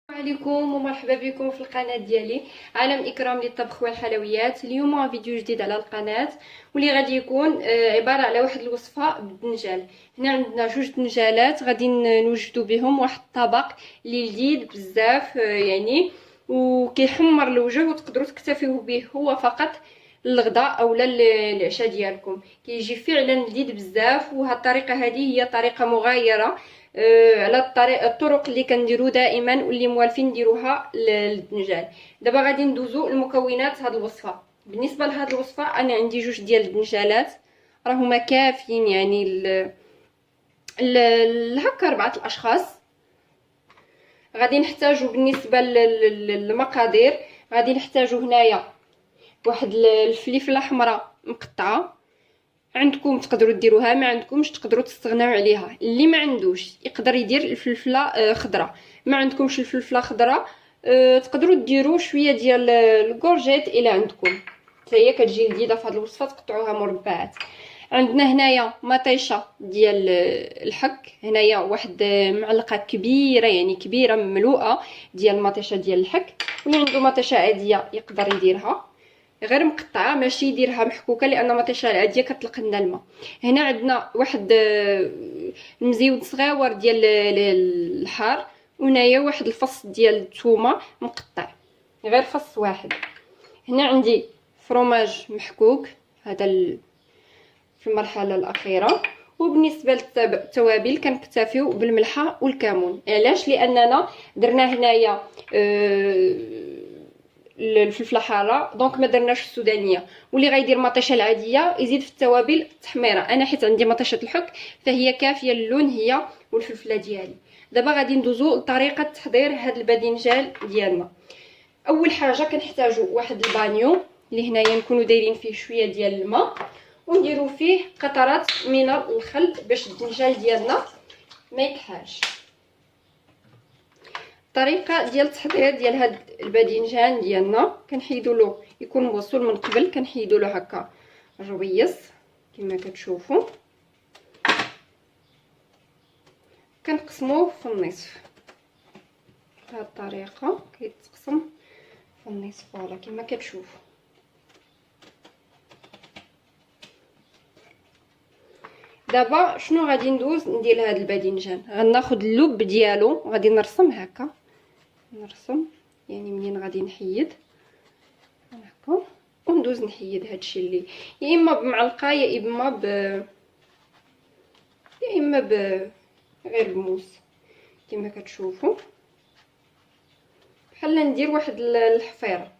عليكم ومرحبا بكم في القناه ديالي عالم اكرام للطبخ والحلويات. اليوم فيديو جديد على القناه واللي غادي يكون عباره على واحد الوصفه بالدنجال. هنا عندنا جوج دنجالات غادي نوجدوا بهم واحد الطبق اللي لذيذ بزاف يعني وكيحمر الوجه وتقدروا تكتفيوا به هو فقط الغداء اولا العشاء ديالكم. كيجي فعلا لذيذ بزاف، وهاد الطريقه هذه هي طريقه مغايره على الطرق اللي كنديرو دائما واللي موالفين نديروها للدنجال. دابا غادي ندوزو المكونات هاد الوصفه. بالنسبه لهاد الوصفه انا عندي جوج ديال الدنجالات راهما كافيين يعني هكا 4 الاشخاص. غادي نحتاجو بالنسبه للمقادير غادي نحتاجو هنايا واحد الفلفله حمراء مقطعه، عندكم تقدروا ديروها، ما عندكمش تقدروا تستغناو عليها. اللي ما عندوش يقدر يدير الفلفله خضراء، ما عندكمش الفلفله خضراء تقدروا ديروا شويه ديال الكورجيت الى عندكم، حتى هي كتجي لذيذه في هذه الوصفه. تقطعوها مربعات. عندنا هنايا مطيشه ديال الحك، هنايا واحد معلقه كبيره يعني كبيره مملوءه ديال المطيشه ديال الحك، واللي عنده مطيشه عاديه يقدر يديرها غير مقطعه، ماشي يديرها محكوكه لان المطيشه العاديه كتطلق لنا الماء. هنا عندنا واحد مزيود صغيور ديال الحار، وهنايا واحد الفص ديال الثومه مقطع غير فص واحد. هنا عندي فروماج محكوك، هذا في المرحله الاخيره. وبالنسبه للتوابل كنكتفيو بالملحه والكمون. علاش؟ لاننا درنا هنايا الفلفله حاره دونك ما درناش السودانيه، واللي غيدير مطيشه العاديه يزيد في التوابل التحميره. انا حيت عندي مطيشه الحك فهي كافيه اللون هي والفلفله ديالي. دابا غادي ندوزو لطريقه تحضير هذا الباذنجان ديالنا. اول حاجه كنحتاجو واحد البانيو اللي هنايا نكونوا دايرين فيه شويه ديال الماء، ونديرو فيه قطرات من الخل باش الدنجال ديالنا ما يكحالش. الطريقه ديال التحضير ديال هاد الباذنجان ديالنا كنحيدوا له يكون مغسول من قبل، كنحيدوا له هكا الربيص كما كتشوفوا، كنقسموه في النصف بهذه الطريقه. كيتقسم في النصف فوالا كما كتشوفوا. دابا شنو غادي ندوز ندير هذا الباذنجان؟ غناخذ اللب ديالو غادي نرسم هكا، نرسم يعني منين غادي نحيد هكا وندوز نحيد هادشي اللي يا اما بمعلقه يا اما غير بموس كما كتشوفوا. بحال ندير واحد الحفيره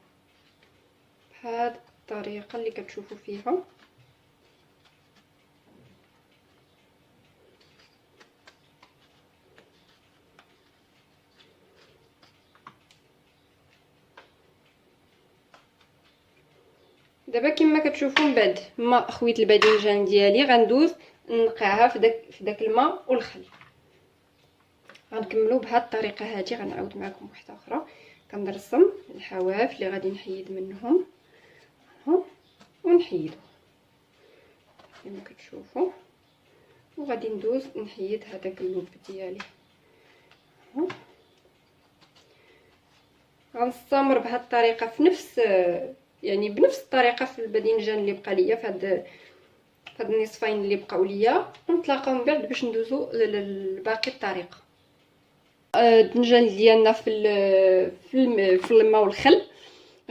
بهذه الطريقه اللي كتشوفوا فيها. دابا كما كتشوفوا من بعد ما خويت الباذنجان ديالي غندوز نقعها في داك الماء والخل. غنكملوا بهذه الطريقه هذه. غنعاود معكم واحده اخرى. كنرسم الحواف اللي غادي نحيد منهم ها ونحيدو كما كتشوفوا، وغادي ندوز نحيد هذاك اللب ديالي ها. غنستمر بهذه الطريقه في نفس يعني بنفس الطريقه في الباذنجان اللي بقى ليا في هاد النصفين اللي بقاو ليا، ونتلاقاو من بعد باش ندوزو لباقي الطريقه. الدنجان ديالنا في الماء والخل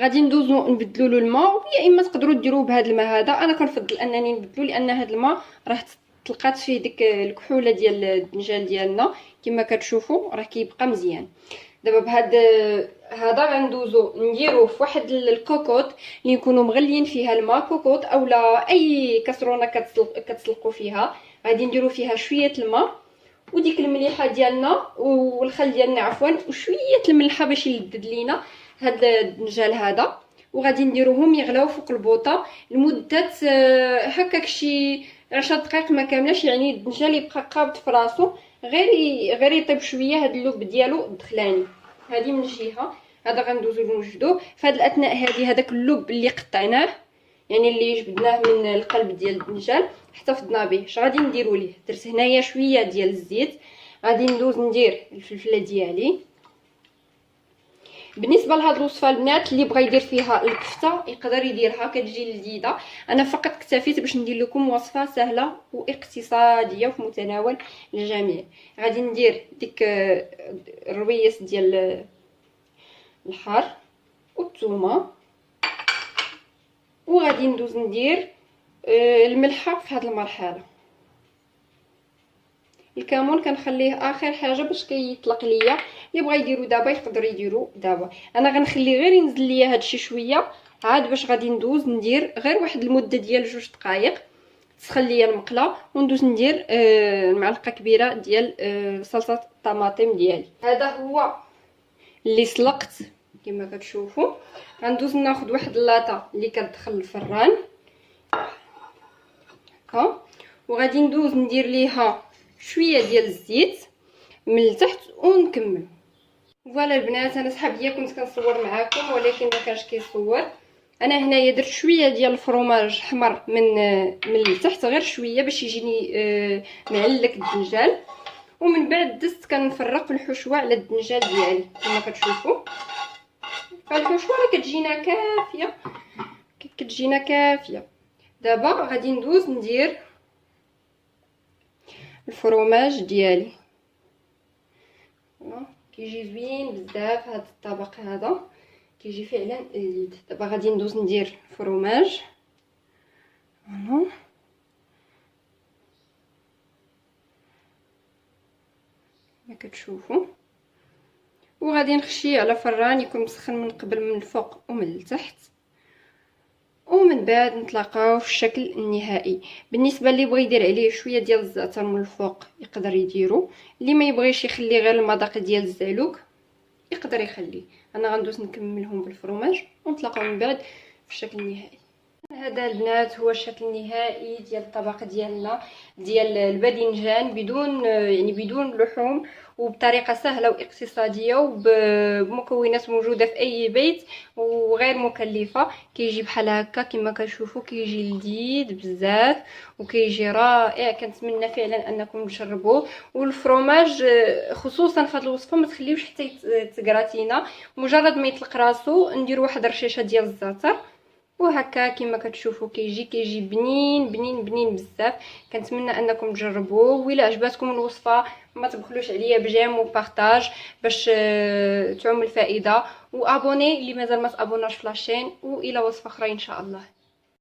غادي ندوزو نبدلوا له الماء، يا اما تقدروا ديروه بهذا الماء هذا. انا كنفضل انني نبدلو لان هذا الماء راه تلقات فيه ديك الكحوله ديال الدنجان ديالنا كما كتشوفوا راه كيبقى مزيان. دابا هذا غندوزو نديروه في واحد الكوكوط اللي يكونوا مغليين فيها الماء، كوكوط اولا اي كسرونه كتسلقوا فيها. غادي نديرو فيها شويه الماء وديك المليحه ديالنا والخل ديالنا عفوا وشويه الملحه باش يلذذ لينا هذا الدنجال هذا. وغادي نديروهم يغلاو فوق البوطه لمده هكاك شي 10 دقائق ما كاملاش، يعني الدنجال يبقى قابض في راسو غير يطيب شويه هذا اللب ديالو الدخلاني. هذه من جهه. هذا غندوزو نوجدوه في هذه الاثناء. هذاك اللب اللي قطعناه يعني اللي جبدناه من القلب ديال الدنجال احتفظنا به. اش غادي نديرو ليه؟ درت هنايا شويه ديال الزيت. غادي ندوز ندير الفلفله ديالي بالنسبه لهاد الوصفه البنات اللي بغى يدير فيها الكفته يقدر يديرها، كتجي لذيذه. انا فقط اكتفيت باش ندير لكم وصفه سهله واقتصاديه وفي متناول الجميع. غادي ندير ديك الرويس ديال الحار والثومه، وغادي ندوز ندير الملحه في هذه المرحله. الكمون كنخليه اخر حاجه باش كيطلق ليا. اللي بغى يديرو دابا يقدر يديرو دابا. انا غنخلي غير ينزل ليا هادشي شويه عاد باش غادي ندوز ندير غير واحد المده ديال 2 دقائق تسخن ليا المقله، وندوز ندير معلقه كبيره ديال صلصه الطماطم ديالي. هذا هو اللي سلقت كما كتشوفوا. غندوز ناخذ واحد اللاطه اللي كتدخل الفران هكا، وغادي ندوز ندير ليها شويه ديال الزيت من التحت ونكمل. فوالا البنات، انا صحاب ليا كنت كنصور معاكم ولكن ما كانش كيصور. انا هنايا درت شويه ديال الفرماج حمر من التحت، غير شويه باش يجيني معلك الدنجال، ومن بعد دزت كنفرق الحشوه على الدنجال ديالي كما كتشوفوا. فالحشوه راه كتجينا كافيه. دابا غادي ندوز ندير الفرماج ديالي. كيجي زوين بزاف هذا الطبق، هذا كيجي فعلا لذيذ. دابا غادي ندوز ندير الفرماج هنا، كما كتشوفوا، وغادي نخشيه على فران يكون مسخن من قبل من الفوق ومن التحت، ومن بعد نتلاقاو في الشكل النهائي. بالنسبه اللي بغى يدير عليه شويه ديال الزعتر من الفوق يقدر يديرو، اللي ما يبغيش يخلي غير المذاق ديال الزعلوك يقدر يخليه. انا غندوز نكملهم بالفرماج ونتلاقاو من بعد في الشكل النهائي. هذا البنات هو الشكل النهائي ديال الطبق ديالنا ديال الباذنجان بدون لحوم، وبطريقه سهله واقتصاديه وبمكونات موجوده في اي بيت وغير مكلفه. كيجي بحال هكا كما كتشوفوا، كيجي لذيذ بزاف وكيجي رائع. كنتمنى فعلا انكم تجربوه. والفرماج خصوصا في هذه الوصفه ما تخليوش حتى يتكراتينا، مجرد ما يطلق راسو ندير واحد رشيشه ديال الزعتر وهكا كما كتشوفوا كيجي بنين بنين بنين بزاف. كنتمنى انكم تجربوه، وإلا عجبتكم الوصفه ما تبخلوش عليا بجيم وبارطاج باش تعم الفائده، وابوني اللي مازال ما تابوناش في لاشين، والى وصفه اخرى ان شاء الله.